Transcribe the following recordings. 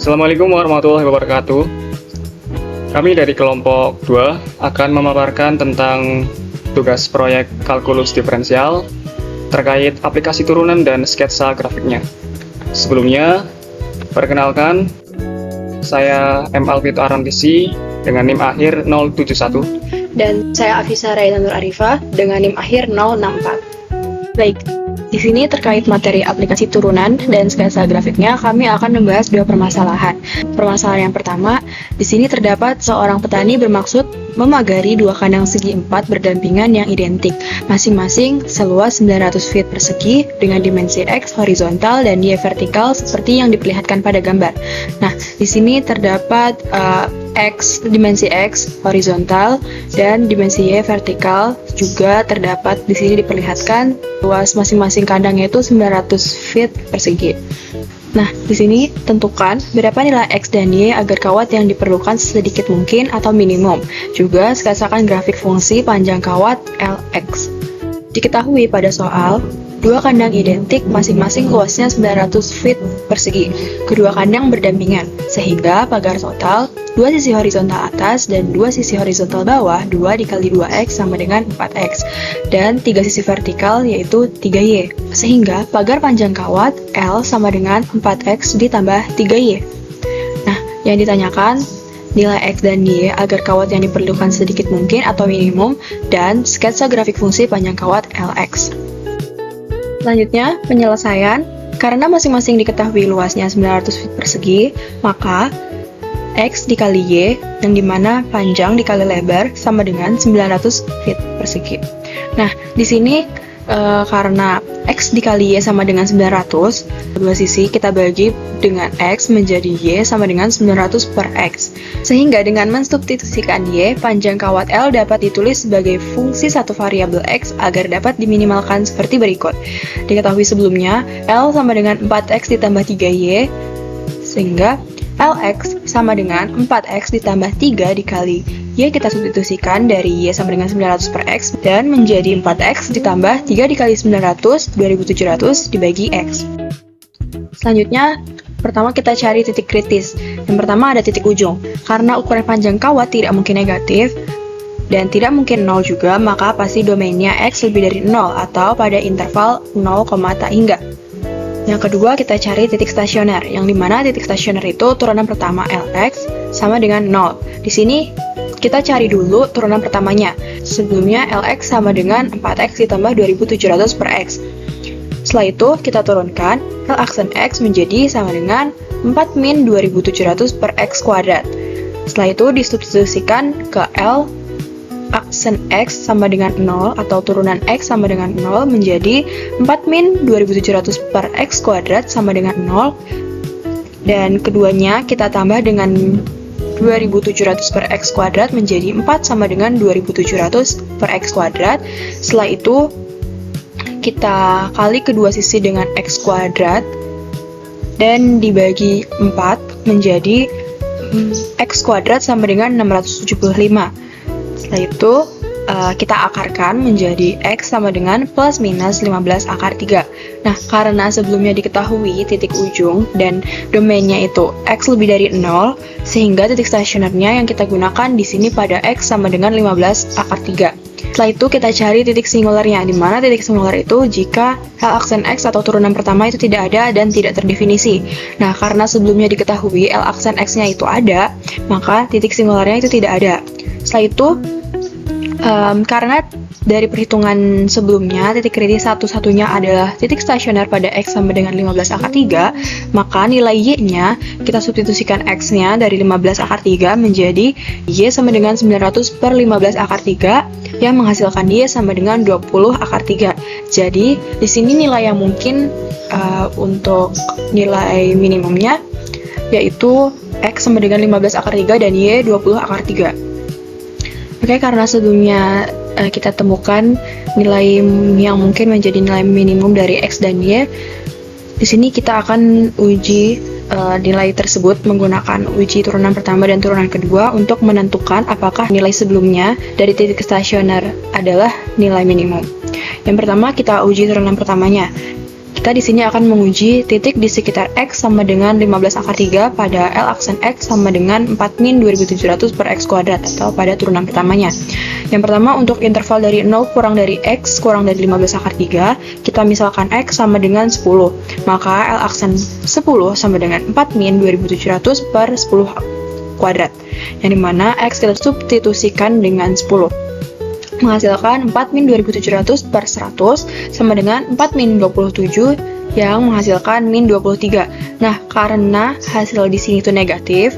Assalamualaikum warahmatullahi wabarakatuh. Kami dari kelompok 2 akan memaparkan tentang tugas proyek kalkulus diferensial terkait aplikasi turunan dan sketsa grafiknya. Sebelumnya, perkenalkan, saya M. Alvito Arantisi dengan NIM akhir 071. Dan saya Afisa Raina Nur Arifah dengan NIM akhir 064. Baik, di sini terkait materi aplikasi turunan dan sketsa grafiknya, kami akan membahas dua permasalahan. Permasalahan yang pertama, di sini terdapat seorang petani bermaksud memagari dua kandang segi 4 berdampingan yang identik, masing-masing seluas 900 feet persegi dengan dimensi X horizontal dan Y vertikal seperti yang diperlihatkan pada gambar. Nah, di sini terdapat dimensi X horizontal dan dimensi Y vertikal juga terdapat di sini diperlihatkan. Luas masing-masing kandangnya itu 900 feet persegi. Nah, di sini tentukan berapa nilai X dan Y agar kawat yang diperlukan sedikit mungkin atau minimum. Juga sketsakan grafik fungsi panjang kawat Lx. Diketahui pada soal, dua kandang identik masing-masing luasnya 900 feet persegi. Kedua kandang berdampingan, sehingga pagar total 2 sisi horizontal atas dan 2 sisi horizontal bawah 2 dikali 2x sama dengan 4x dan 3 sisi vertikal yaitu 3y, sehingga pagar panjang kawat L sama dengan 4x ditambah 3y. Nah, yang ditanyakan nilai X dan Y agar kawat yang diperlukan sedikit mungkin atau minimum dan sketsa grafik fungsi panjang kawat Lx. Selanjutnya, penyelesaian. Karena masing-masing diketahui luasnya 900 feet persegi, maka X dikali Y, yang dimana panjang dikali lebar sama dengan 900 feet persegi. Nah, di sini karena X dikali Y sama dengan 900, dua sisi kita bagi dengan X menjadi Y sama dengan 900 per X. Sehingga dengan mensubstitusikan Y, panjang kawat L dapat ditulis sebagai fungsi satu variabel X agar dapat diminimalkan seperti berikut. Diketahui sebelumnya, L sama dengan 4X ditambah 3Y, sehingga Lx sama dengan 4x ditambah 3 dikali Y kita substitusikan dari Y sama dengan 900 per X dan menjadi 4x ditambah 3 dikali 900, 2700 dibagi X. Selanjutnya, pertama kita cari titik kritis. Yang pertama ada titik ujung. Karena ukuran panjang kawat tidak mungkin negatif dan tidak mungkin 0 juga, maka pasti domainnya X lebih dari 0 atau pada interval 0, tak hingga. Yang kedua, kita cari titik stasioner, yang dimana titik stasioner itu turunan pertama Lx sama dengan 0. Di sini, kita cari dulu turunan pertamanya. Sebelumnya, Lx sama dengan 4x ditambah 2700 per x. Setelah itu, kita turunkan L aksen x menjadi sama dengan 4 min 2700 per x kuadrat. Setelah itu, disubstitusikan ke L aksen X sama dengan 0 atau turunan X sama dengan 0 menjadi 4 min 2700 per X kuadrat sama dengan 0, dan keduanya kita tambah dengan 2700 per X kuadrat menjadi 4 sama dengan 2700 per X kuadrat. Setelah itu kita kali kedua sisi dengan X kuadrat dan dibagi 4 menjadi X kuadrat sama dengan 675. Setelah itu, kita akarkan menjadi X sama dengan plus minus 15 akar 3. Nah, karena sebelumnya diketahui titik ujung dan domainnya itu X lebih dari 0, sehingga titik stasionernya yang kita gunakan di sini pada X sama dengan 15 akar 3. Setelah itu, kita cari titik singularnya, di mana titik singular itu jika L aksen X atau turunan pertama itu tidak ada dan tidak terdefinisi. Nah, karena sebelumnya diketahui L aksen X-nya itu ada, maka titik singularnya itu tidak ada. Setelah itu, karena dari perhitungan sebelumnya, titik kritis satu-satunya adalah titik stasioner pada X sama dengan 15 akar 3, maka nilai Y-nya kita substitusikan X-nya dari 15 akar 3 menjadi Y sama dengan 900 per 15 akar 3 yang menghasilkan Y sama dengan 20 akar 3. Jadi, di sini nilai yang mungkin untuk nilai minimumnya yaitu X sama dengan 15 akar 3 dan Y 20 akar 3. Oke, karena sebelumnya kita temukan nilai yang mungkin menjadi nilai minimum dari X dan Y, di sini kita akan uji nilai tersebut menggunakan uji turunan pertama dan turunan kedua untuk menentukan apakah nilai sebelumnya dari titik stasioner adalah nilai minimum. Yang pertama, kita uji turunan pertamanya. kita di sini akan menguji titik di sekitar X sama dengan 15 akar 3 pada L aksen X sama dengan 4 min 2700 per X kuadrat atau pada turunan pertamanya. Yang pertama, untuk interval dari 0 kurang dari X kurang dari 15 akar 3, kita misalkan X sama dengan 10. Maka L aksen 10 sama dengan 4 min 2700 per 10 kuadrat. Yang dimana X kita substitusikan dengan 10. Menghasilkan 4 min 2700 per 100 sama dengan 4 min 27 yang menghasilkan min 23. Nah, karena hasil di sini itu negatif,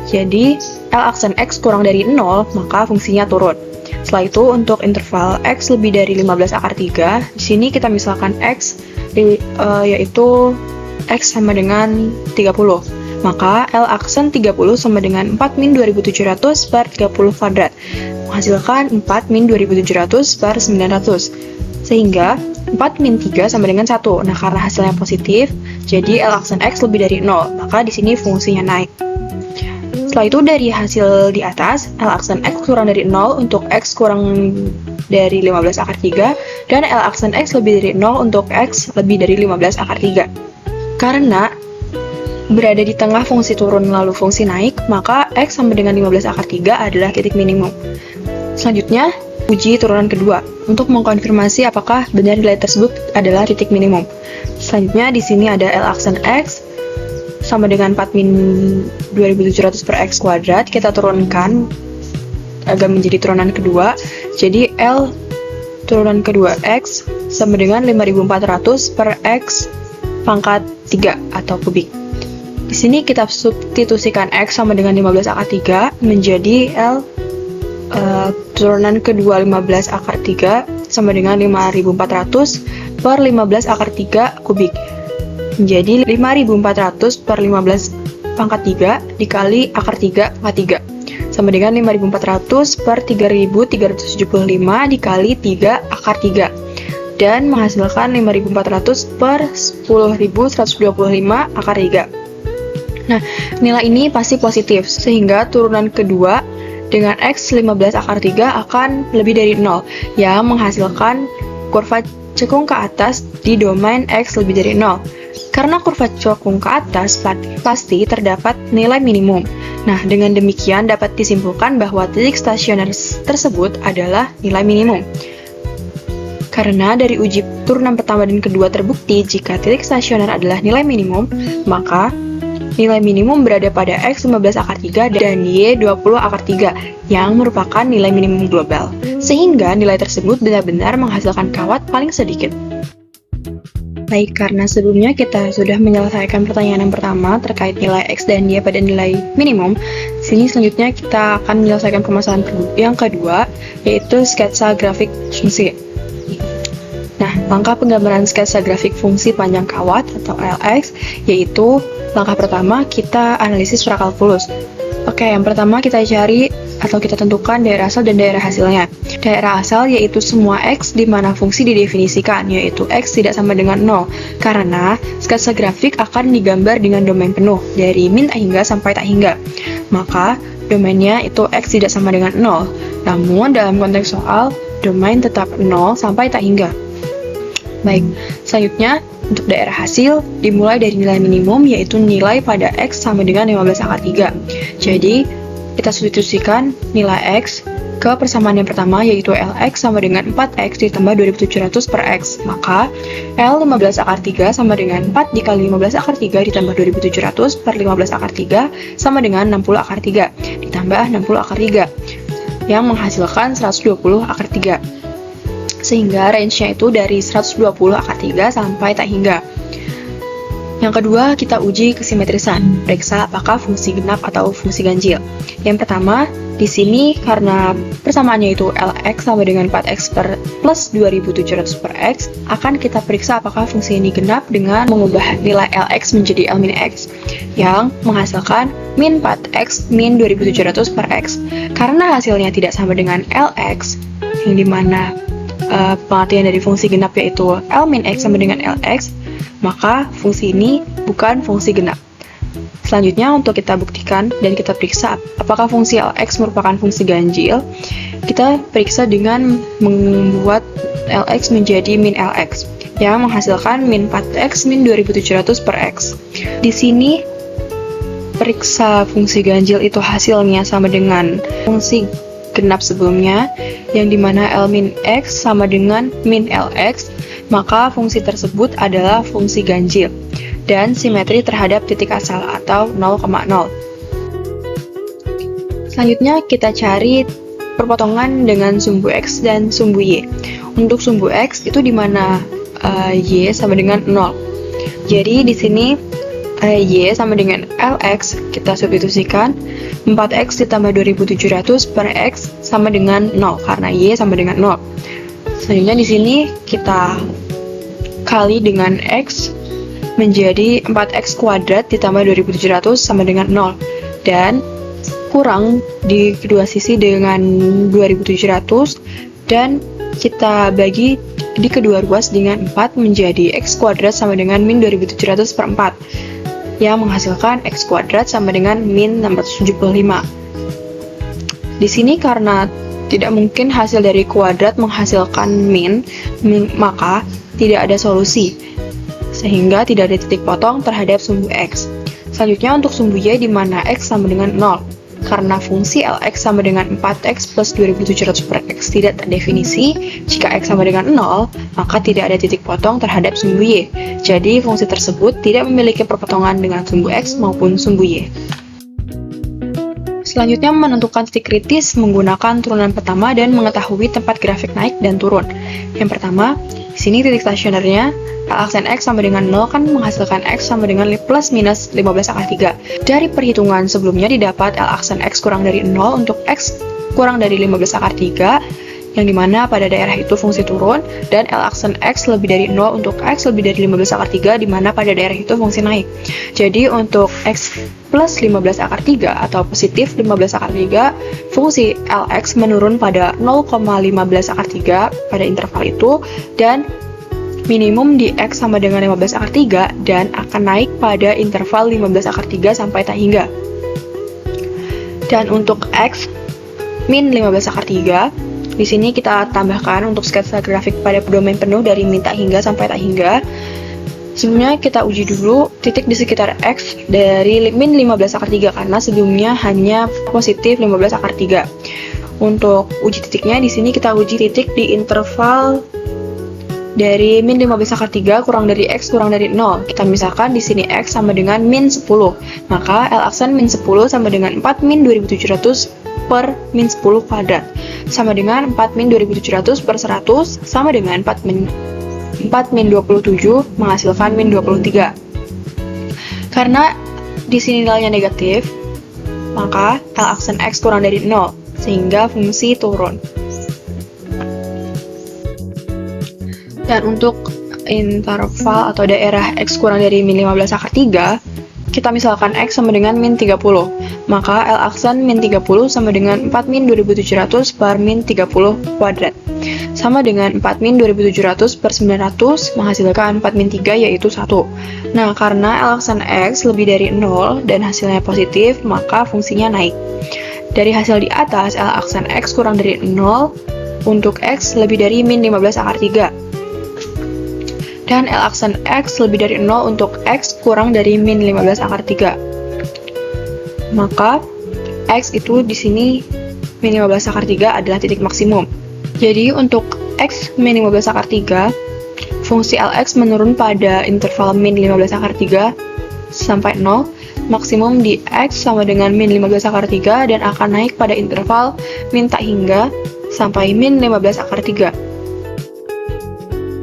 jadi L aksen X kurang dari 0, maka fungsinya turun. Setelah itu, untuk interval X lebih dari 15 akar 3, di sini kita misalkan X yaitu X sama dengan 30. Maka L aksen 30 sama dengan 4 min 2700 per 30 kuadrat, menghasilkan 4 min 2700 per 900. Sehingga 4 min 3 sama dengan 1. Nah, karena hasilnya positif, jadi L aksen X lebih dari 0, maka di sini fungsinya naik. Setelah itu, dari hasil di atas, L aksen X kurang dari 0 untuk X kurang dari 15 akar 3, dan L aksen X lebih dari 0 untuk X lebih dari 15 akar 3. Karena berada di tengah fungsi turun lalu fungsi naik, maka X sama dengan 15 akar 3 adalah titik minimum. Selanjutnya, uji turunan kedua untuk mengkonfirmasi apakah benar nilai tersebut adalah titik minimum. Selanjutnya, di sini ada L aksen X sama dengan 4 min 2700 per X kuadrat. Kita turunkan agar menjadi turunan kedua. Jadi L turunan kedua X sama dengan 5400 per X pangkat 3 atau kubik. Di sini kita substitusikan X sama dengan 15 akar 3 menjadi L turunan kedua 15 akar 3 sama dengan 5400 per 15 akar 3 kubik. Menjadi 5400 per 15 pangkat 3 dikali akar 3 pangkat 3 sama dengan 5400 per 3375 dikali 3 akar 3 dan menghasilkan 5400 per 10125 akar 3. Nah, nilai ini pasti positif, sehingga turunan kedua dengan X 15 akar 3 akan lebih dari 0, yang menghasilkan kurva cekung ke atas di domain X lebih dari 0. Karena kurva cekung ke atas pasti terdapat nilai minimum. Nah, dengan demikian dapat disimpulkan bahwa titik stasioner tersebut adalah nilai minimum. Karena dari uji turunan pertama dan kedua terbukti jika titik stasioner adalah nilai minimum, maka nilai minimum berada pada X 15 akar 3 dan Y 20 akar 3 yang merupakan nilai minimum global. Sehingga nilai tersebut benar-benar menghasilkan kawat paling sedikit. Baik, karena sebelumnya kita sudah menyelesaikan pertanyaan yang pertama terkait nilai X dan Y pada nilai minimum, sini selanjutnya kita akan menyelesaikan permasalahan yang kedua, yaitu sketsa grafik fungsi. Nah, langkah penggambaran sketsa grafik fungsi panjang kawat atau LX, yaitu langkah pertama kita analisis prakalkulus. Oke, yang pertama kita cari atau kita tentukan daerah asal dan daerah hasilnya. Daerah asal yaitu semua X di mana fungsi didefinisikan, yaitu X tidak sama dengan 0, karena sketsa grafik akan digambar dengan domain penuh, dari min tak hingga sampai tak hingga. Maka, domainnya itu X tidak sama dengan 0, namun dalam konteks soal, domain tetap 0 sampai tak hingga. Baik, selanjutnya untuk daerah hasil dimulai dari nilai minimum yaitu nilai pada X sama dengan 15 akar 3. Jadi, kita substitusikan nilai X ke persamaan yang pertama yaitu LX sama dengan 4X ditambah 2700 per X. Maka, L 15 akar 3 sama dengan 4 dikali 15 akar 3 ditambah 2700 per 15 akar 3 sama dengan 60 akar 3 ditambah 60 akar 3 yang menghasilkan 120 akar 3. Sehingga range-nya itu dari 120 akar 3 sampai tak hingga. Yang kedua, kita uji kesimetrisan, periksa apakah fungsi genap atau fungsi ganjil. Yang pertama, di sini karena persamaannya itu Lx sama dengan 4x plus 2700 per x, akan kita periksa apakah fungsi ini genap dengan mengubah nilai Lx menjadi L min x, yang menghasilkan min 4x min 2700 per x. Karena hasilnya tidak sama dengan Lx, yang dimana pengertian dari fungsi genap yaitu L min x sama dengan Lx, maka fungsi ini bukan fungsi genap. Selanjutnya, untuk kita buktikan dan kita periksa apakah fungsi Lx merupakan fungsi ganjil, kita periksa dengan membuat Lx menjadi min Lx. yang menghasilkan min 4x min 2700 per x. Di sini periksa fungsi ganjil itu hasilnya sama dengan fungsi genap sebelumnya, yang dimana L min x sama dengan min Lx, maka fungsi tersebut adalah fungsi ganjil dan simetri terhadap titik asal atau 0,0. Selanjutnya kita cari perpotongan dengan sumbu x dan sumbu y. Untuk sumbu x itu dimana y sama dengan 0. Jadi di sini y sama dengan Lx, kita substitusikan 4x ditambah 2700 per x sama dengan 0 karena y sama dengan 0. Selanjutnya di sini kita kali dengan x menjadi 4x kuadrat ditambah 2700 sama dengan 0 dan kurang di kedua sisi dengan 2700 dan kita bagi di kedua ruas dengan 4 menjadi x kuadrat sama dengan min 2700 per 4 yang menghasilkan x kuadrat sama dengan min 675. Di sini karena tidak mungkin hasil dari kuadrat menghasilkan min, maka tidak ada solusi, sehingga tidak ada titik potong terhadap sumbu x. Selanjutnya untuk sumbu y di mana x sama dengan 0. Karena fungsi Lx sama dengan 4x plus 2700 per x tidak terdefinisi, jika x sama dengan 0, maka tidak ada titik potong terhadap sumbu y. Jadi fungsi tersebut tidak memiliki perpotongan dengan sumbu x maupun sumbu y. Selanjutnya menentukan titik kritis menggunakan turunan pertama dan mengetahui tempat grafik naik dan turun. Yang pertama, di sini titik stasionernya L aksen X sama dengan 0 kan menghasilkan X sama dengan plus minus 15 akar 3. Dari perhitungan sebelumnya didapat L aksen X kurang dari 0 untuk X kurang dari 15 akar 3, yang dimana pada daerah itu fungsi turun, dan L aksen X lebih dari 0 untuk X lebih dari 15 akar 3, dimana pada daerah itu fungsi naik. Jadi untuk X plus 15 akar 3 atau positif 15 akar 3, fungsi Lx menurun pada 0,15 akar 3 pada interval itu, dan minimum di X sama dengan 15 akar 3 dan akan naik pada interval 15 akar 3 sampai tak hingga. Dan untuk X min 15 akar 3, di sini kita tambahkan untuk sketsa grafik pada domain penuh dari min tak hingga sampai tak hingga. Sebelumnya kita uji dulu titik di sekitar X dari min 15 akar 3 karena sebelumnya hanya positif 15 akar 3. Untuk uji titiknya di sini kita uji titik di interval dari min 15 akar 3 kurang dari X kurang dari 0. Kita misalkan di sini X sama dengan min 10. Maka L aksen min 10 sama dengan 4 min 2700 per min 10 kuadrat. Sama dengan 4 min 2700 per 100 sama dengan 4 min 27 menghasilkan min 23. Karena di sini nilainya negatif, maka L aksen X kurang dari 0 sehingga fungsi turun. Dan untuk interval atau daerah X kurang dari min 15 akar 3, kita misalkan X sama dengan min 30. Maka L aksen min 30 sama dengan 4 min 2700 per min 30 kuadrat. Sama dengan 4 min 2700 per 900 menghasilkan 4 min 3 yaitu 1. Nah, karena L aksen X lebih dari 0 dan hasilnya positif, maka fungsinya naik. Dari hasil di atas, L aksen X kurang dari 0 untuk X lebih dari min 15 akar 3. Dan L aksen X lebih dari 0 untuk X kurang dari min 15 akar 3. Maka X itu di sini min 15 akar 3 adalah titik maksimum. Jadi untuk X min 15 akar 3, fungsi Lx menurun pada interval min 15 akar 3 sampai 0, maksimum di X sama dengan min 15 akar 3 dan akan naik pada interval min tak hingga sampai min 15 akar 3.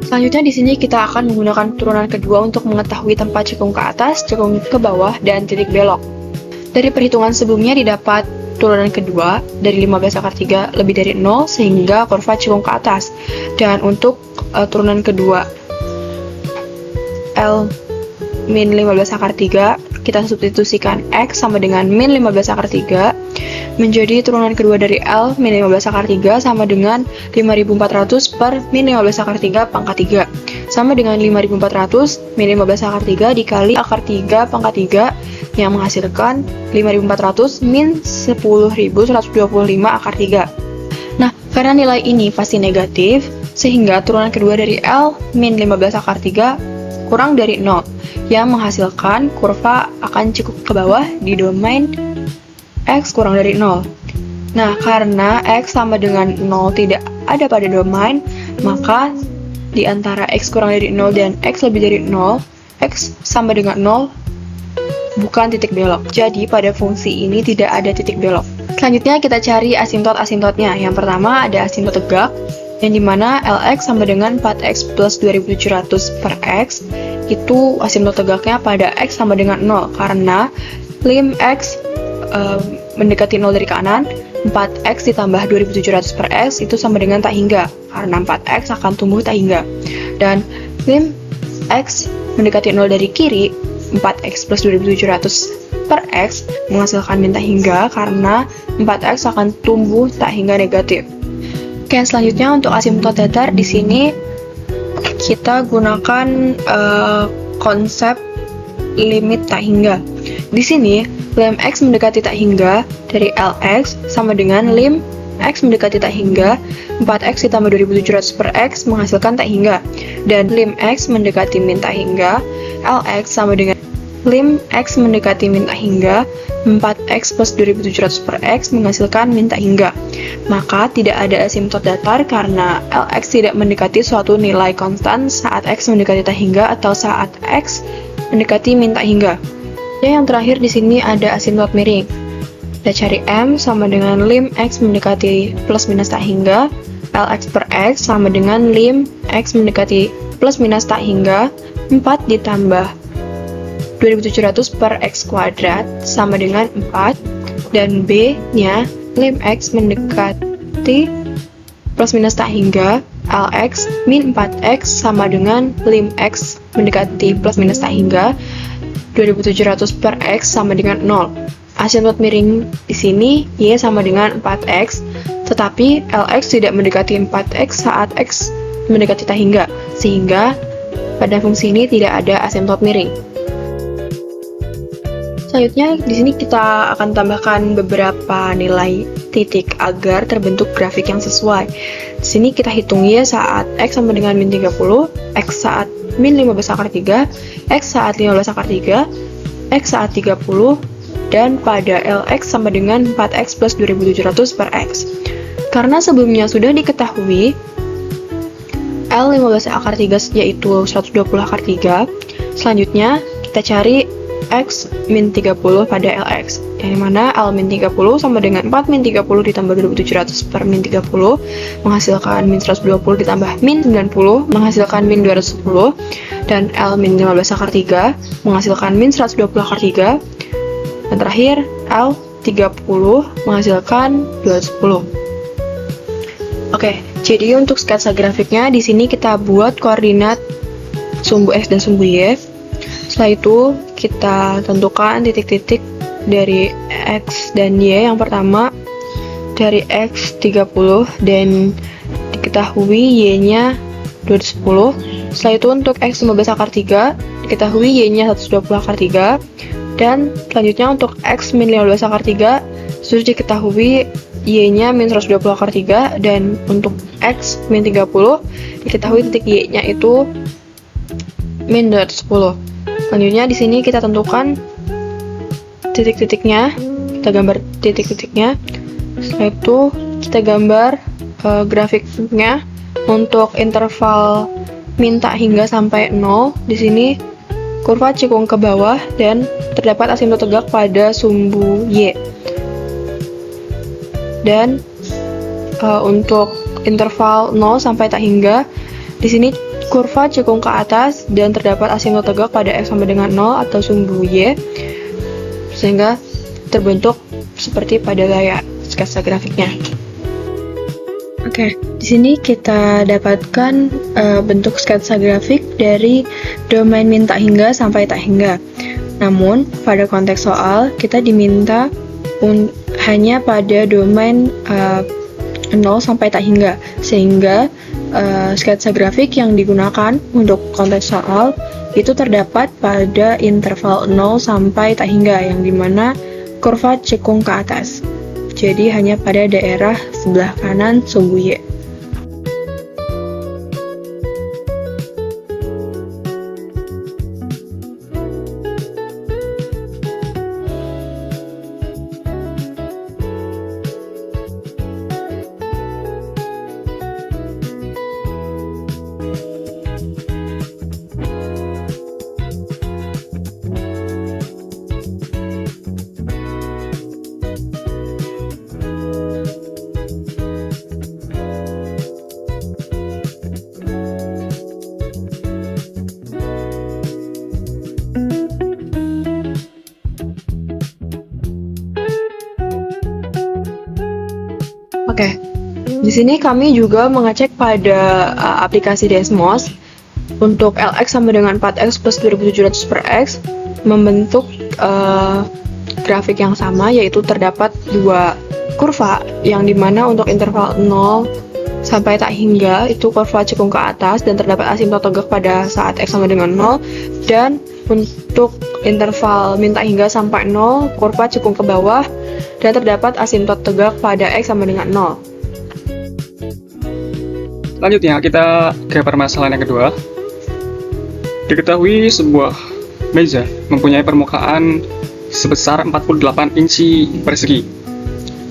Selanjutnya di sini kita akan menggunakan turunan kedua untuk mengetahui tempat cekung ke atas, cekung ke bawah, dan titik belok. Dari perhitungan sebelumnya didapat turunan kedua dari 15 akar 3 lebih dari 0 sehingga kurva cekung ke atas. Dan untuk turunan kedua L min 15 akar 3, kita substitusikan X sama dengan min 15 akar 3 menjadi turunan kedua dari L min 15 akar 3 sama dengan 5400 per min 15 akar 3 pangkat 3 sama dengan 5400 min 15 akar 3 dikali akar 3 pangkat 3 yang menghasilkan 5400 min 10.125 akar 3. Nah, karena nilai ini pasti negatif, sehingga turunan kedua dari L min 15 akar 3 kurang dari 0, yang menghasilkan kurva akan cukup ke bawah di domain X kurang dari 0. Nah, karena X sama dengan 0 tidak ada pada domain, maka di antara X kurang dari 0 dan X lebih dari 0, X sama dengan 0 bukan titik belok. Jadi, pada fungsi ini tidak ada titik belok. Selanjutnya, kita cari asimtot-asimtotnya. Yang pertama ada asimtot tegak, yang dimana Lx sama dengan 4x plus 2700 per x. Itu asimtot tegaknya pada x sama dengan 0, karena lim x mendekati 0 dari kanan, 4x ditambah 2700 per x itu sama dengan tak hingga, karena 4x akan tumbuh tak hingga. Dan lim x mendekati 0 dari kiri, 4x plus 2700 per x menghasilkan min tak hingga, karena 4x akan tumbuh tak hingga negatif. Oke, selanjutnya untuk asimtot datar, di sini kita gunakan konsep limit tak hingga. Di sini lim x mendekati tak hingga dari Lx sama dengan lim x mendekati tak hingga 4x ditambah 2700 per x menghasilkan tak hingga, dan lim x mendekati min tak hingga Lx sama dengan lim x mendekati min tak hingga 4x plus 2700 per x menghasilkan min tak hingga. Maka tidak ada asimtot datar karena Lx tidak mendekati suatu nilai konstan saat x mendekati tak hingga atau saat x mendekati min tak hingga. Dan yang terakhir di sini ada asimtot miring. Kita cari M sama dengan lim x mendekati plus minus tak hingga, Lx per x sama dengan lim x mendekati plus minus tak hingga 4 ditambah 2700 per x kuadrat sama dengan 4, dan B-nya lim x mendekati plus minus tak hingga Lx min 4x sama dengan lim x mendekati plus minus tak hingga 2700 per x sama dengan 0. Asimtot miring di sini y sama dengan 4x, tetapi Lx tidak mendekati 4x saat x mendekati tak hingga, sehingga pada fungsi ini tidak ada asimtot miring. Selanjutnya, di sini kita akan tambahkan beberapa nilai titik agar terbentuk grafik yang sesuai. Di sini kita hitung y saat x sama dengan min 30, x saat min 15 akar 3, x saat 15 akar 3, x saat 30, dan pada Lx sama dengan 4x plus 2700 per x. Karena sebelumnya sudah diketahui L 15 akar 3 yaitu 120 akar 3, selanjutnya kita cari X min 30 pada Lx, yang dimana L min 30 sama dengan 4 min 30 ditambah 2700 per min 30 menghasilkan min 120 ditambah min 90 menghasilkan min 210, dan L min 15 akar 3 menghasilkan min 120 akar 3, dan terakhir L 30 menghasilkan 210. Oke, jadi untuk sketsa grafiknya di sini kita buat koordinat sumbu X dan sumbu Y. Setelah itu kita tentukan titik-titik dari X dan Y. Yang pertama dari X 30 dan diketahui Y-nya 210. Setelah itu untuk X 15 akar 3 diketahui Y-nya 120 akar 3, dan selanjutnya untuk X min 15 akar 3 sudah diketahui Y-nya min 120 akar 3, dan untuk X min 30 diketahui titik Y-nya itu min 210. Selanjutnya di sini kita tentukan titik-titiknya, kita gambar titik-titiknya. Setelah itu kita gambar grafiknya untuk interval min tak hingga sampai 0. Di sini kurva cekung ke bawah dan terdapat asimtot tegak pada sumbu Y. Dan untuk interval 0 sampai tak hingga, di sini kurva cekung ke atas dan terdapat asimtot tegak pada X sama dengan 0 atau sumbu Y, sehingga terbentuk seperti pada layar sketsa grafiknya. Oke, di sini kita dapatkan bentuk sketsa grafik dari domain min tak hingga sampai tak hingga. Namun, pada konteks soal, kita diminta hanya pada domain 0 sampai tak hingga, sehingga sketsa grafik yang digunakan untuk konteks soal itu terdapat pada interval 0 sampai tak hingga, yang dimana kurva cekung ke atas. Jadi hanya pada daerah sebelah kanan sumbu Y. Oke, di sini kami juga mengecek pada aplikasi Desmos untuk Lx sama dengan 4x plus 2700 per x membentuk grafik yang sama, yaitu terdapat dua kurva yang dimana untuk interval 0 sampai tak hingga itu kurva cekung ke atas dan terdapat asimtot tegak pada saat x sama dengan 0, dan untuk interval min tak hingga sampai 0 kurva cekung ke bawah dan terdapat asimtot tegak pada x sama dengan 0. Selanjutnya kita ke permasalahan yang kedua. Diketahui sebuah meja mempunyai permukaan sebesar 48 inci persegi.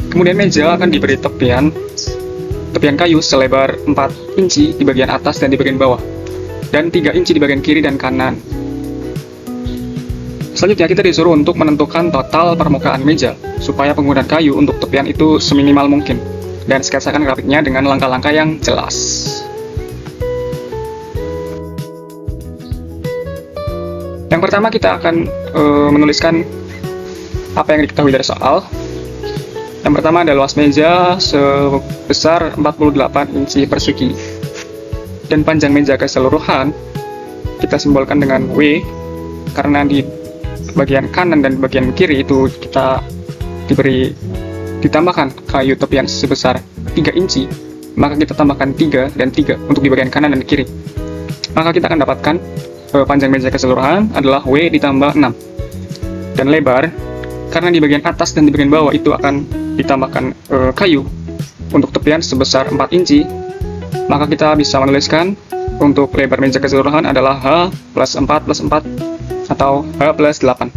Kemudian meja akan diberi tepian kayu selebar 4 inci di bagian atas dan di bagian bawah, dan 3 inci di bagian kiri dan kanan. Selanjutnya kita disuruh untuk menentukan total permukaan meja supaya penggunaan kayu untuk tepian itu seminimal mungkin, dan sketsakan grafiknya dengan langkah-langkah yang jelas. Yang pertama kita akan menuliskan apa yang diketahui dari soal. Yang pertama ada luas meja sebesar 48 inci persegi, dan panjang meja keseluruhan kita simbolkan dengan W, karena di bagian kanan dan bagian kiri itu kita ditambahkan kayu tepian sebesar 3 inci, maka kita tambahkan 3 dan 3 untuk di bagian kanan dan kiri. Maka kita akan dapatkan panjang meja keseluruhan adalah W ditambah 6. Dan lebar, karena di bagian atas dan di bagian bawah itu akan ditambahkan kayu untuk tepian sebesar 4 inci, maka kita bisa menuliskan untuk lebar meja keseluruhan adalah H plus 4 plus 4 atau H plus 8.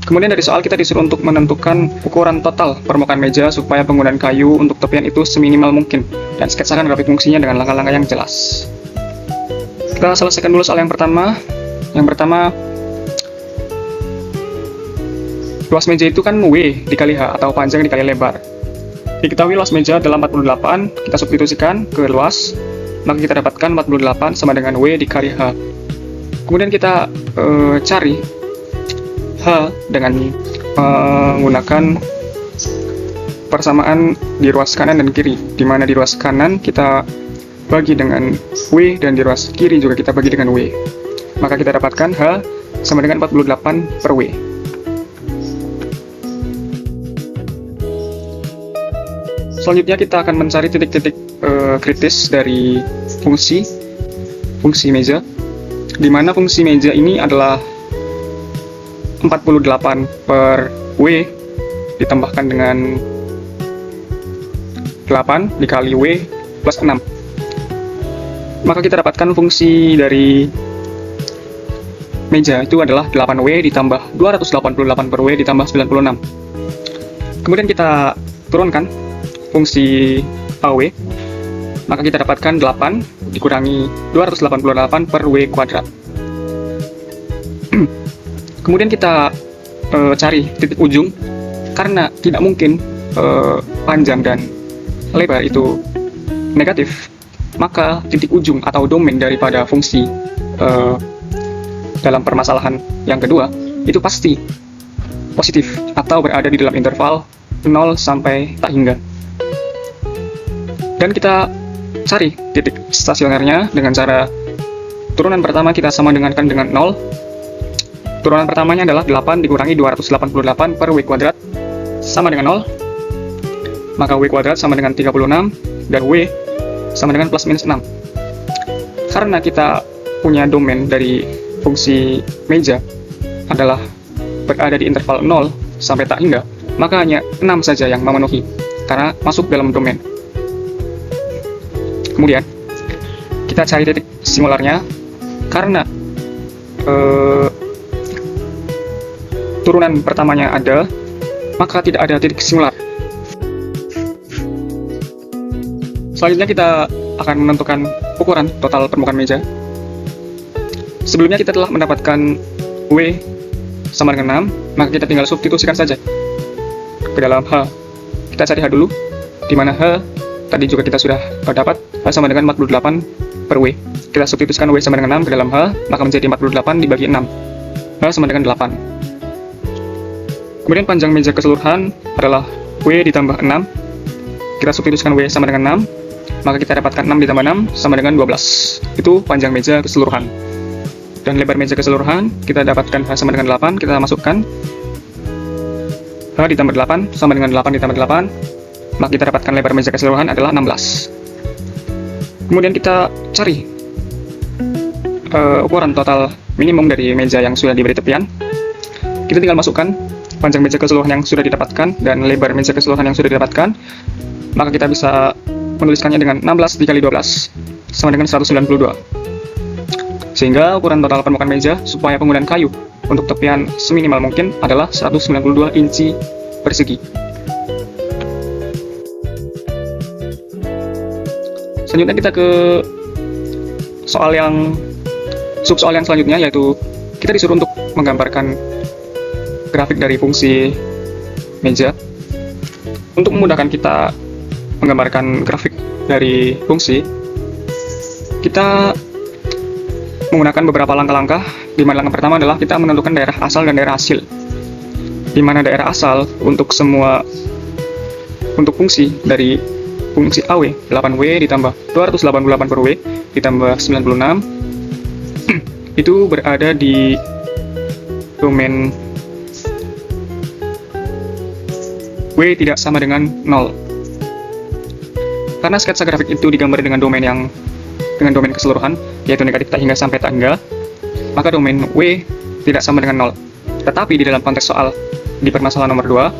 Kemudian dari soal kita disuruh untuk menentukan ukuran total permukaan meja supaya penggunaan kayu untuk tepian itu seminimal mungkin, dan sketsakan grafik fungsinya dengan langkah-langkah yang jelas. Kita selesaikan dulu soal yang pertama. Yang pertama, luas meja itu kan W dikali H atau panjang dikali lebar. Diketahui luas meja adalah 48, kita substitusikan ke luas, maka kita dapatkan 48 sama dengan W dikali H. Kemudian kita cari H dengan menggunakan persamaan di ruas kanan dan kiri, di mana di ruas kanan kita bagi dengan W dan di ruas kiri juga kita bagi dengan W. Maka kita dapatkan H sama dengan 48 per W. Selanjutnya kita akan mencari titik-titik kritis dari fungsi meja, di mana fungsi meja ini adalah 48 per W ditambahkan dengan 8 dikali W plus 6. Maka kita dapatkan fungsi dari meja itu adalah 8W ditambah 288 per W ditambah 96. Kemudian kita turunkan fungsi AW, maka kita dapatkan 8 dikurangi 288 per W kuadrat. Kemudian kita cari titik ujung, karena tidak mungkin panjang dan lebar itu negatif, maka titik ujung atau domain daripada fungsi dalam permasalahan yang kedua itu pasti positif atau berada di dalam interval 0 sampai tak hingga. Dan kita cari titik stasionernya dengan cara turunan pertama kita sama dengankan dengan 0. Turunan pertamanya adalah 8 dikurangi 288 per W kuadrat sama dengan 0. Maka W kuadrat sama dengan 36 dan W sama dengan plus minus 6. Karena kita punya domain dari fungsi meja adalah berada di interval 0 sampai tak hingga, maka hanya 6 saja yang memenuhi karena masuk dalam domain. Kemudian kita cari titik simularnya, karena turunan pertamanya ada, maka tidak ada titik simular. Selanjutnya kita akan menentukan ukuran total permukaan meja. Sebelumnya kita telah mendapatkan W sama dengan 6, maka kita tinggal substitusikan saja ke dalam H. Kita cari H dulu, di mana H tadi juga kita sudah dapat, H sama dengan 48 per W. Kita substitusikan W sama dengan 6 ke dalam H, maka menjadi 48 dibagi 6. H sama dengan 8. Kemudian panjang meja keseluruhan adalah W ditambah 6, kita substitusikan W sama dengan 6, maka kita dapatkan 6 ditambah 6 sama dengan 12. Itu panjang meja keseluruhan. Dan lebar meja keseluruhan kita dapatkan H sama dengan 8, kita masukkan H ditambah 8 sama dengan 8 ditambah 8, maka kita dapatkan lebar meja keseluruhan adalah 16. Kemudian kita cari ukuran total minimum dari meja yang sudah diberi tepian. Kita tinggal masukkan panjang meja keseluruhan yang sudah didapatkan dan lebar meja keseluruhan yang sudah didapatkan, maka kita bisa menuliskannya dengan 16 dikali 12 sama dengan 192. Sehingga ukuran total permukaan meja supaya penggunaan kayu untuk tepian seminimal mungkin adalah 192 inci persegi. Selanjutnya kita ke soal yang subsoal yang selanjutnya, yaitu kita disuruh untuk menggambarkan grafik dari fungsi meja. Untuk memudahkan kita menggambarkan grafik dari fungsi, kita menggunakan beberapa langkah-langkah, di mana langkah pertama adalah kita menentukan daerah asal dan daerah hasil. Di mana daerah asal untuk fungsi dari fungsi AW 8W ditambah 288 per W ditambah 96 itu berada di domain W tidak sama dengan 0. Karena sketsa grafik itu digambar dengan domain keseluruhan, yaitu negatif tak hingga sampai tak hingga, maka domain W tidak sama dengan 0. Tetapi di dalam konteks soal di permasalahan nomor 2,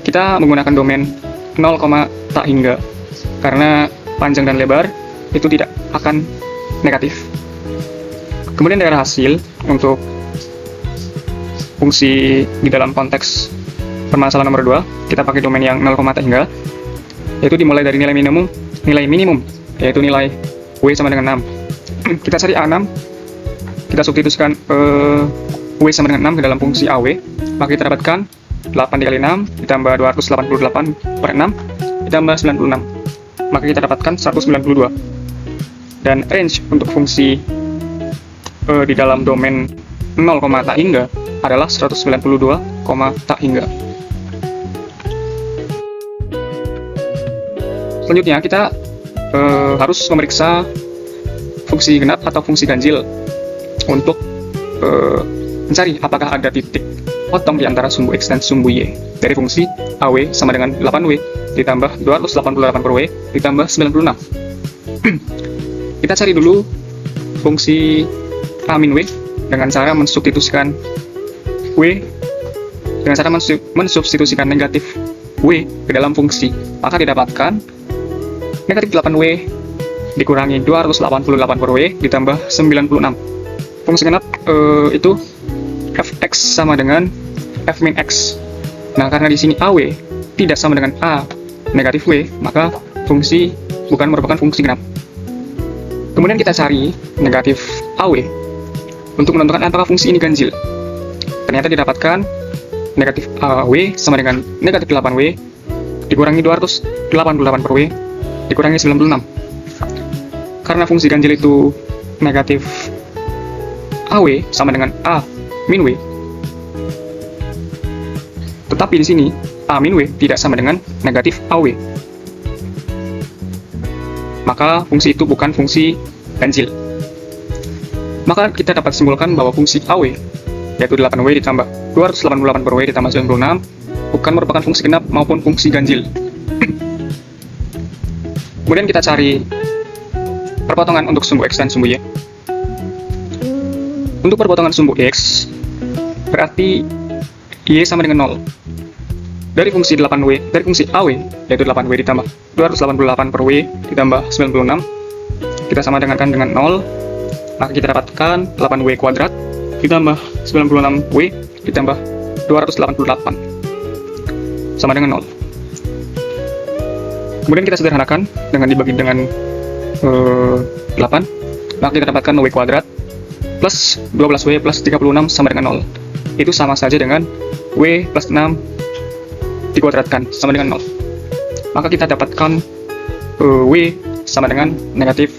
kita menggunakan domain 0, tak hingga, karena panjang dan lebar itu tidak akan negatif. Kemudian daerah hasil untuk fungsi di dalam konteks permasalahan nomor 2, kita pakai domain yang 0, tak hingga, yaitu dimulai dari nilai minimum, yaitu nilai W sama dengan 6. Kita cari A6, kita substitusikan W sama dengan 6 ke dalam fungsi AW, maka kita dapatkan 8 dikali 6 ditambah 288 per 6 ditambah 96, maka kita dapatkan 192. Dan range untuk fungsi di dalam domain 0, tak hingga adalah 192, tak hingga. Selanjutnya kita harus memeriksa fungsi genap atau fungsi ganjil untuk mencari apakah ada titik potong di antara sumbu X dan sumbu Y dari fungsi AW sama dengan 8W ditambah 288 per W ditambah 96. Kita cari dulu fungsi A min W dengan cara mensubstitusikan W dengan cara mensubstitusikan negatif W ke dalam fungsi, maka didapatkan negatif 8W dikurangi 288 per W ditambah 96. Fungsi genap itu fx sama dengan f min x. Nah, karena di sini AW tidak sama dengan A negatif W, maka fungsi bukan merupakan fungsi genap. Kemudian kita cari negatif AW untuk menentukan apakah fungsi ini ganjil. Ternyata didapatkan negatif AW sama dengan negatif 8W dikurangi 288 per W dikurangi 96. Karena fungsi ganjil itu negatif AW sama dengan A min W, tetapi di sini A min W tidak sama dengan negatif AW, maka fungsi itu bukan fungsi ganjil. Maka kita dapat simpulkan bahwa fungsi AW, yaitu 8W ditambah 288 per W ditambah 96, bukan merupakan fungsi genap maupun fungsi ganjil. Kemudian kita cari perpotongan untuk sumbu X dan sumbu Y. Untuk perpotongan sumbu X, berarti Y sama dengan 0. Dari fungsi 8W, dari fungsi AW, yaitu 8W ditambah 288 per W ditambah 96, kita sama dengankan dengan 0, maka kita dapatkan 8W kuadrat ditambah 96W ditambah 288 sama dengan 0. Kemudian kita sederhanakan dengan dibagi dengan 8, maka kita dapatkan W kuadrat plus 12W plus 36 sama dengan 0. Itu sama saja dengan W plus 6 dikuadratkan sama dengan 0. Maka kita dapatkan W sama dengan negatif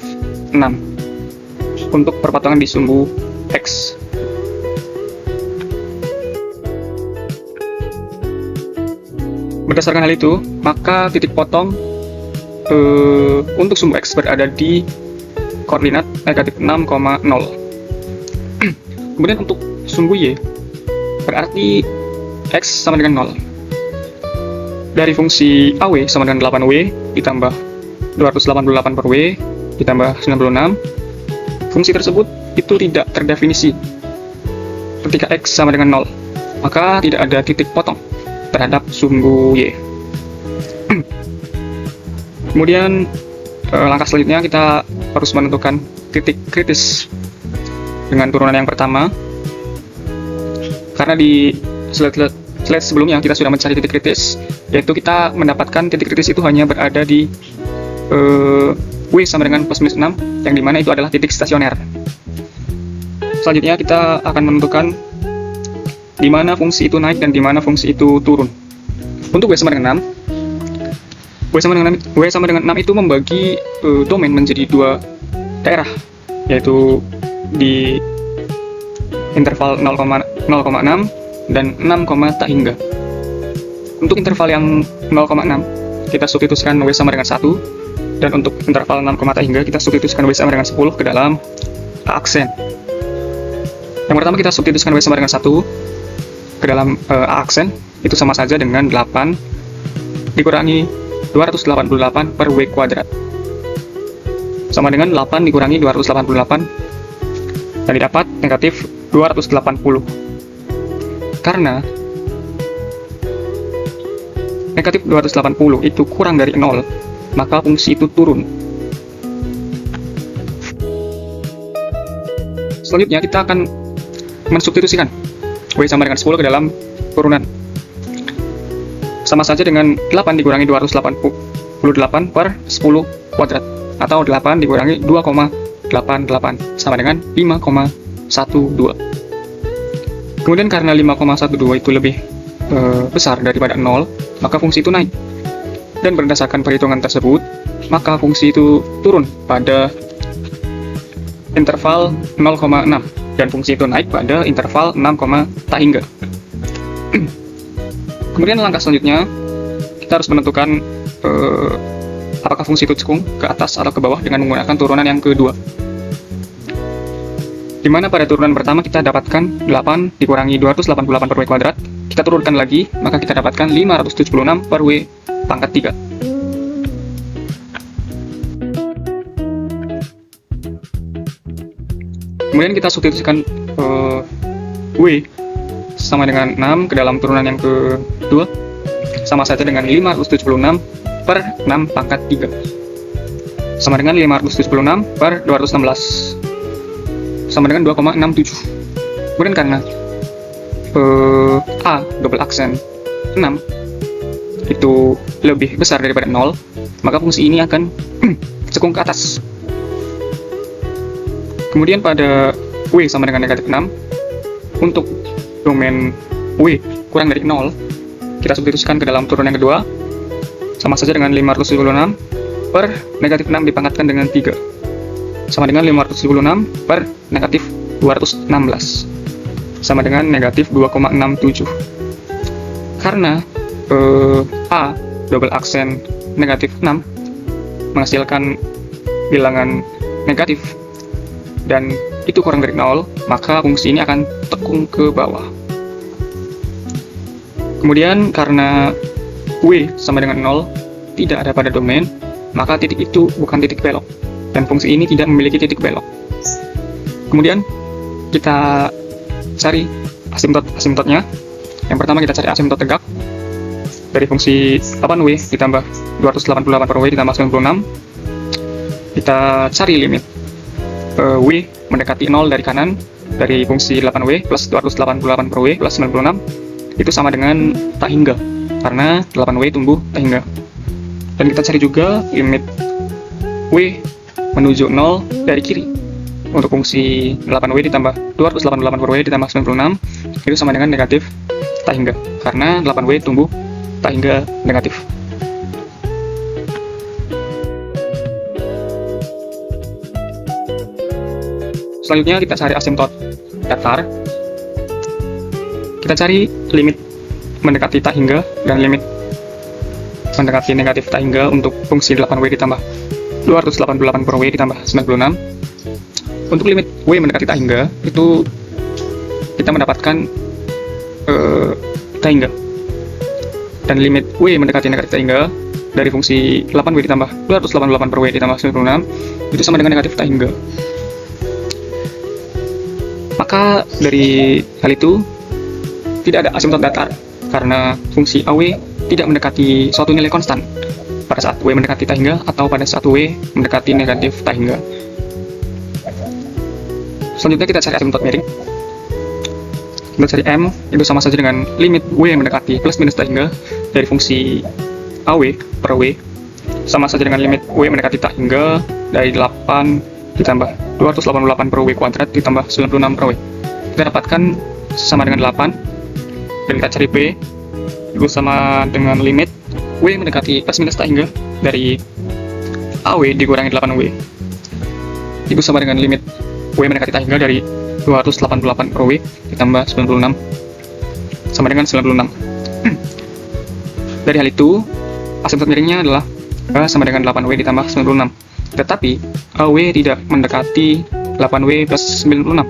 6 untuk perpotongan di sumbu X. Berdasarkan hal itu, maka titik potong untuk sumbu X berada di koordinat negatif 6,0. Kemudian untuk sumbu Y berarti X sama dengan 0. Dari fungsi AW sama dengan 8W ditambah 288 per W ditambah 96, fungsi tersebut itu tidak terdefinisi ketika X sama dengan 0, maka tidak ada titik potong terhadap sumbu Y. Kemudian langkah selanjutnya kita harus menentukan titik kritis dengan turunan yang pertama, karena di slide sebelumnya kita sudah mencari titik kritis, yaitu kita mendapatkan titik kritis itu hanya berada di W sama dengan plus minus 6, yang dimana itu adalah titik stasioner. Selanjutnya kita akan menentukan di mana fungsi itu naik dan di mana fungsi itu turun. Untuk W sama dengan 6, W sama dengan 6 itu membagi domain menjadi dua daerah, yaitu di interval 0,6 dan 6, tak hingga. Untuk interval yang 0,6 kita substitusikan W sama dengan 1, dan untuk interval 6, tak hingga kita substitusikan W sama dengan 10 ke dalam aksen. Yang pertama kita substitusikan W sama dengan 1 ke dalam aksen, itu sama saja dengan 8 dikurangi 288 per W kuadrat, sama dengan 8 dikurangi 288, dan didapat negatif 280. Karena negatif 280 itu kurang dari 0, maka fungsi itu turun. Selanjutnya kita akan mensubstitusikan W sama dengan 10 ke dalam turunan, sama saja dengan 8 dikurangi 288 per 10 kuadrat, atau 8 dikurangi 2,88 sama dengan 5,12. Kemudian karena 5,12 itu lebih besar daripada 0, maka fungsi itu naik. Dan berdasarkan perhitungan tersebut, maka fungsi itu turun pada interval 0,6, dan fungsi itu naik pada interval 6, tak hingga. Kemudian langkah selanjutnya kita harus menentukan apakah fungsi itu cekung ke atas atau ke bawah dengan menggunakan turunan yang kedua, dimana pada turunan pertama kita dapatkan 8 dikurangi 288 per W kuadrat, kita turunkan lagi, maka kita dapatkan 576 per W pangkat 3. Kemudian kita substitusikan W sama dengan 6 ke dalam turunan yang kedua, sama saja dengan 576 per 6 pangkat 3, sama dengan 576 per 216, sama dengan 2,67. Kemudian karena A double aksen 6 itu lebih besar daripada 0, maka fungsi ini akan cekung ke atas. Kemudian pada W sama dengan negatif 6, untuk domain W kurang dari 0, kita substitusikan ke dalam turunan yang kedua, sama saja dengan 576 per negatif 6 dipangkatkan dengan 3, sama dengan 576 per negatif 216, sama dengan negatif 2,67. Karena A double aksen negatif 6 menghasilkan bilangan negatif dan itu kurang dari 0, maka fungsi ini akan tekung ke bawah. Kemudian karena W sama dengan 0 tidak ada pada domain, maka titik itu bukan titik belok, dan fungsi ini tidak memiliki titik belok. Kemudian kita cari asimptotnya. Yang pertama kita cari asimptot tegak dari fungsi 8W ditambah 288 per W ditambah 96. Kita cari limit W mendekati 0 dari kanan dari fungsi 8W plus 288 per W plus 96 itu sama dengan tak hingga, karena 8W tumbuh tak hingga. Dan kita cari juga limit W menuju 0 dari kiri untuk fungsi 8W ditambah 288 per W ditambah 96 itu sama dengan negatif tak hingga, karena 8W tumbuh tak hingga negatif. Selanjutnya kita cari asimptot datar. Kita cari limit mendekati tak hingga dan limit mendekati negatif tak hingga untuk fungsi 8W ditambah 288 per W ditambah 96. Untuk limit W mendekati tak hingga itu kita mendapatkan tak hingga, dan limit W mendekati negatif tak hingga dari fungsi 8W ditambah 288 per W ditambah 96 itu sama dengan negatif tak hingga. Maka dari hal itu tidak ada asimptot datar karena fungsi AW tidak mendekati suatu nilai konstan pada saat W mendekati tak hingga atau pada saat W mendekati negatif tak hingga. Selanjutnya kita cari asimptot miring. Kita cari M itu sama saja dengan limit W mendekati plus minus tak hingga dari fungsi AW per W sama saja dengan limit W mendekati tak hingga dari 8 ditambah 288 per W kuadrat ditambah 96 per W. Kita dapatkan sama dengan 8, dan kita cari B itu sama dengan limit W mendekati plus minus tak hingga dari AW dikurangi 8W itu sama dengan limit W mendekati tak hingga dari 288 per W ditambah 96 sama dengan 96. Dari hal itu asimptot miringnya adalah A sama dengan 8W ditambah 96, tetapi AW tidak mendekati 8W plus 96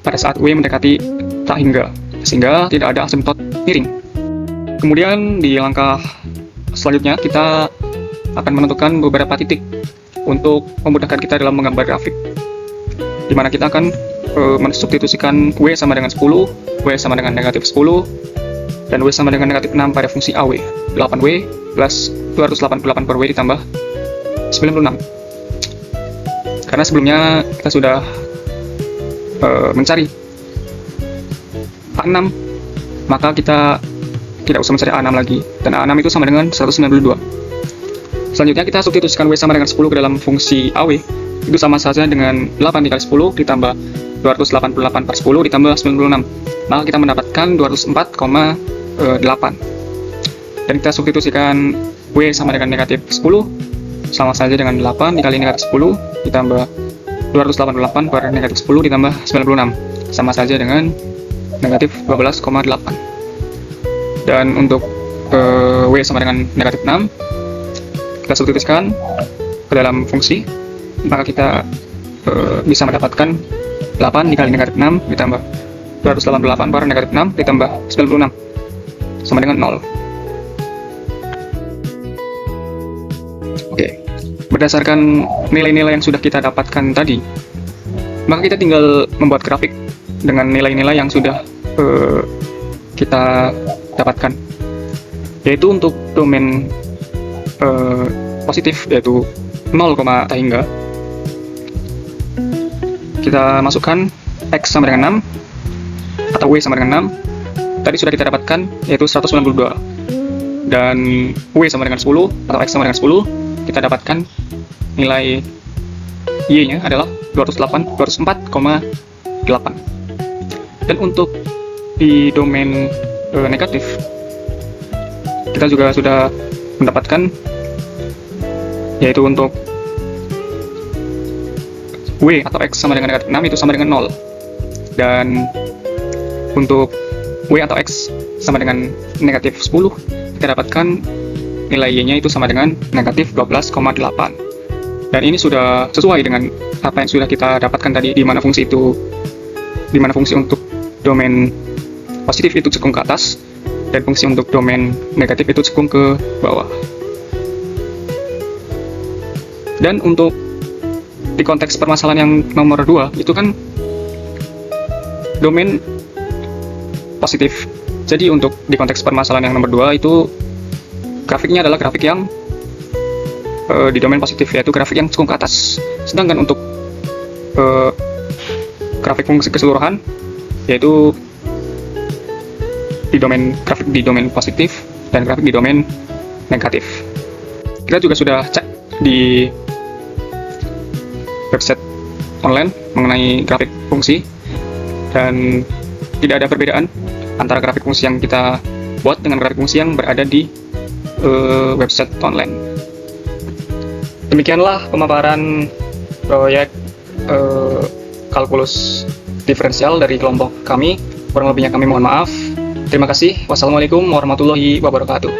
pada saat W mendekati tak hingga, sehingga tidak ada asimptot miring. Kemudian di langkah selanjutnya kita akan menentukan beberapa titik untuk memudahkan kita dalam menggambar grafik, di mana kita akan mensubstitusikan W sama dengan 10, W sama dengan negatif 10, dan W sama dengan negatif 6 pada fungsi AW. 8W plus 288 per W ditambah 96. Karena sebelumnya kita sudah mencari A6, maka kita tidak usah mencari A6 lagi, dan A6 itu sama dengan 192. Selanjutnya kita substitusikan W sama dengan 10 ke dalam fungsi AW, itu sama saja dengan 8 dikali 10 ditambah 288 per 10 ditambah 96, maka kita mendapatkan 204,8. Dan kita substitusikan W sama dengan negatif 10, sama saja dengan 8 dikali negatif 10 ditambah 288 per negatif 10 ditambah 96, sama saja dengan negatif 12,8. Dan untuk W sama dengan negatif 6 kita substitusikan ke dalam fungsi, maka kita bisa mendapatkan 8 dikali negatif 6 ditambah 288 per negatif 6 ditambah 96 sama dengan 0. Oke, berdasarkan nilai-nilai yang sudah kita dapatkan tadi, maka kita tinggal membuat grafik dengan nilai-nilai yang sudah kita dapatkan, yaitu untuk domain positif yaitu 0, tak hingga kita masukkan X sama dengan 6 atau W sama dengan 6 tadi sudah kita dapatkan, yaitu 192, dan W sama dengan 10 atau X sama dengan 10 kita dapatkan nilai Y nya adalah 204,8. Dan untuk di domain negatif kita juga sudah mendapatkan, yaitu untuk W atau X sama dengan negatif 6 itu sama dengan 0, dan untuk W atau X sama dengan negatif 10 kita dapatkan nilai Y nya itu sama dengan negatif 12,8. Dan ini sudah sesuai dengan apa yang sudah kita dapatkan tadi, di mana fungsi untuk domain positif itu cekung ke atas dan fungsi untuk domain negatif itu cekung ke bawah. Dan untuk di konteks permasalahan yang nomor 2 itu kan domain positif. Jadi untuk di konteks permasalahan yang nomor 2 itu grafiknya adalah grafik yang di domain positif, yaitu grafik yang cekung ke atas. Sedangkan untuk grafik fungsi keseluruhan yaitu grafik di domain positif dan grafik di domain negatif. Kita juga sudah cek di website online mengenai grafik fungsi, dan tidak ada perbedaan antara grafik fungsi yang kita buat dengan grafik fungsi yang berada di website online. Demikianlah pemaparan proyek kalkulus diferensial dari kelompok kami. Kurang lebihnya kami mohon maaf. Terima kasih. Wassalamualaikum warahmatullahi wabarakatuh.